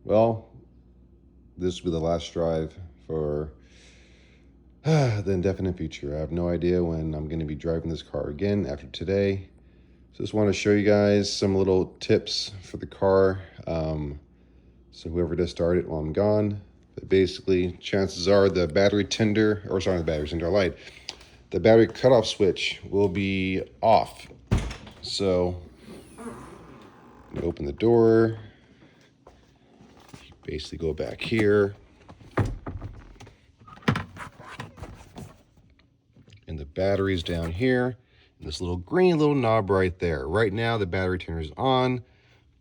Well, this will be the last drive for the indefinite future. I have no idea when I'm going to be driving this car again after today. So just want to show you guys some little tips for the car. So whoever does start it while I'm gone. But basically, chances are the battery tender, or sorry, the battery tender light, the battery cutoff switch will be off. So you open the door, you basically go back here, and the battery's down here. And this little green little knob right there. Right now the battery turner is on,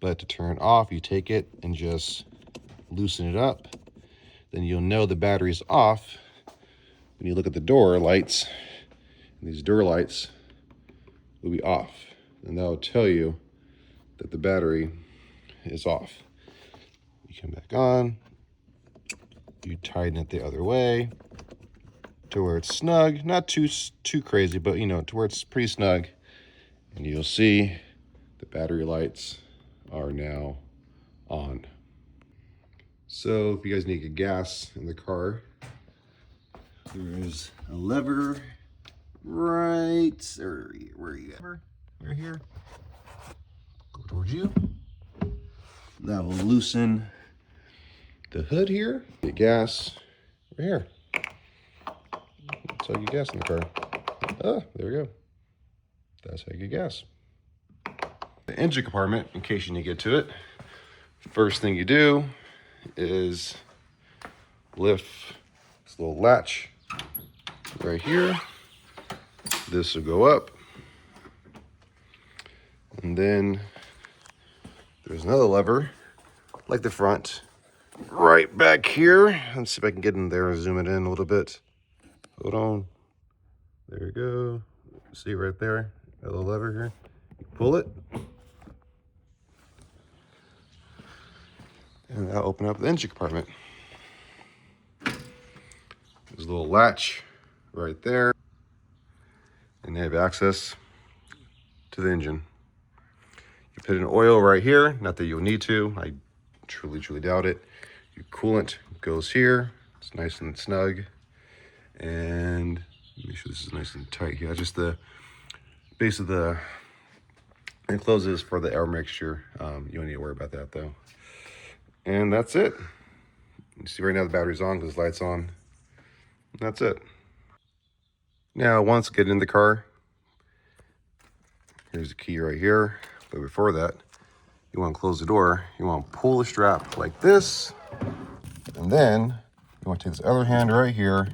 but to turn it off, you take it and just loosen it up. Then you'll know the battery's off when you look at the door lights. And these door lights will be off, and that will tell you that the battery is off. You come back on, you tighten it the other way to where it's snug, not too crazy, but you know, to where it's pretty snug, and you'll see the battery lights are now on. So if you guys need to get gas in the car, there's a lever right, or where are you at? Right here. Go towards you. That will loosen the hood here. Get gas right here. That's how you get gas in the car. Ah, there we go. That's how you get gas. The engine compartment, in case you need to get to it, first thing you do is lift this little latch right here. This will go up. And then there's another lever, like the front, right back here. Let's see if I can get in there and zoom it in a little bit. Hold on. There you go. See right there, that little lever here. You pull it. And that'll open up the engine compartment. There's a little latch right there. And they have access to the engine. You put in oil right here, not that you'll need to. I truly doubt it. Your coolant goes here. It's nice and snug. And make sure this is nice and tight here. Just the base of the encloses for the air mixture. You don't need to worry about that though. And that's it. You see right now the battery's on because the light's on. And that's it. Now, once get in the car, here's the key right here. But before that, you want to close the door. You want to pull the strap like this. And then you want to take this other hand right here.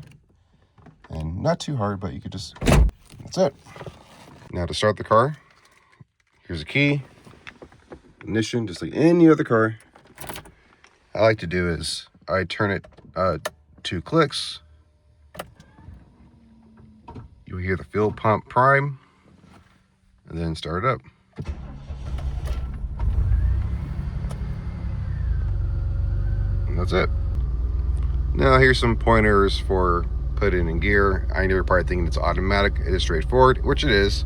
And not too hard, but you could just, that's it. Now to start the car, here's the key. Ignition, just like any other car. I like to do is I turn it 2 clicks. You'll hear the fuel pump prime, and then start it up. And that's it. Now here's some pointers for putting in gear. I know you're probably thinking it's automatic. It is straightforward, which it is.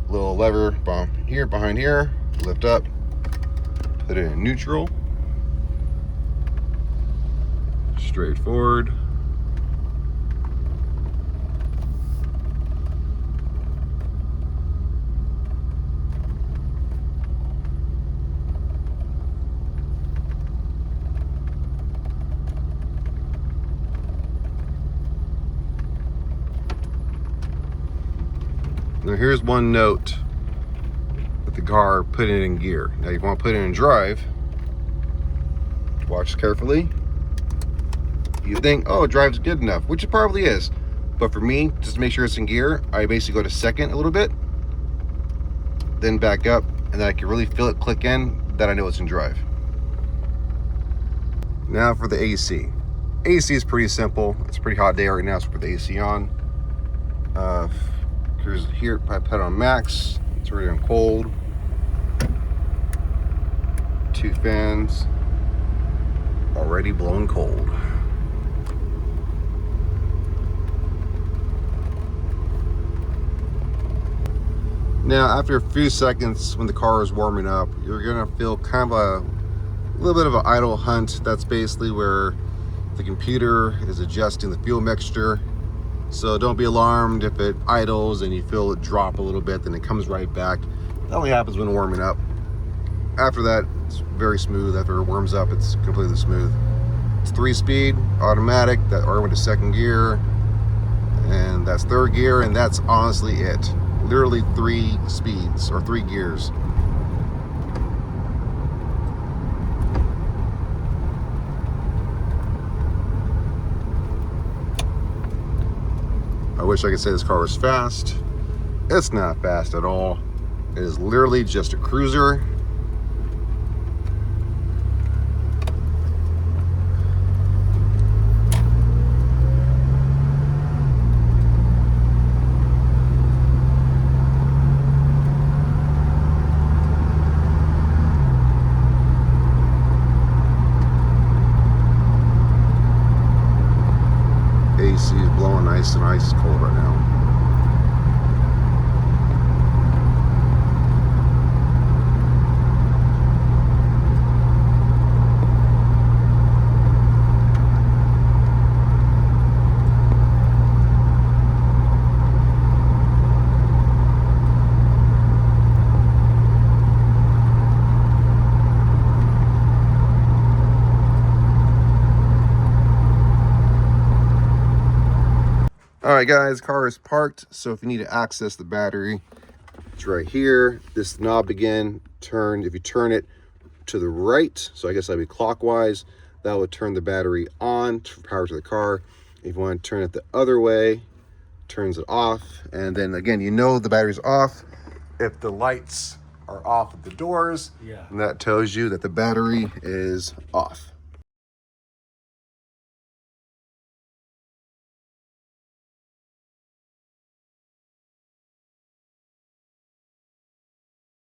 Little lever behind here, lift up, put it in neutral. Straightforward. Now here's one note with the car, put it in gear. Now you want to put it in drive. Watch carefully. You think, oh, it drives good enough, which it probably is. But for me, just to make sure it's in gear, I basically go to second a little bit, then back up, and then I can really feel it click in, that I know it's in drive. Now for the AC. AC is pretty simple. It's a pretty hot day right now, so put the AC on. Here's here, I put it on max. It's already on cold. 2 fans, already blowing cold. Now, after a few seconds, when the car is warming up, you're gonna feel kind of a A little bit of an idle hunt. That's basically where the computer is adjusting the fuel mixture. So don't be alarmed if it idles and you feel it drop a little bit, then it comes right back. That only happens when warming up. After that, it's very smooth. After it warms up, it's completely smooth. It's 3-speed, automatic. That already went to 2nd gear, and that's 3rd gear, and that's honestly it. Literally 3 speeds, or 3 gears. I wish I could say this car was fast. It's not fast at all. It is literally just a cruiser. AC is blowing nice and ice cold right now. All right, guys, car is parked. So if you need to access the battery, it's right here. This knob again, if you turn it to the right, so I guess that'd be clockwise, that would turn the battery on for power to the car. If you want to turn it the other way, turns it off. And then again, you know the battery's off if the lights are off at the doors. Yeah. And that tells you that the battery is off.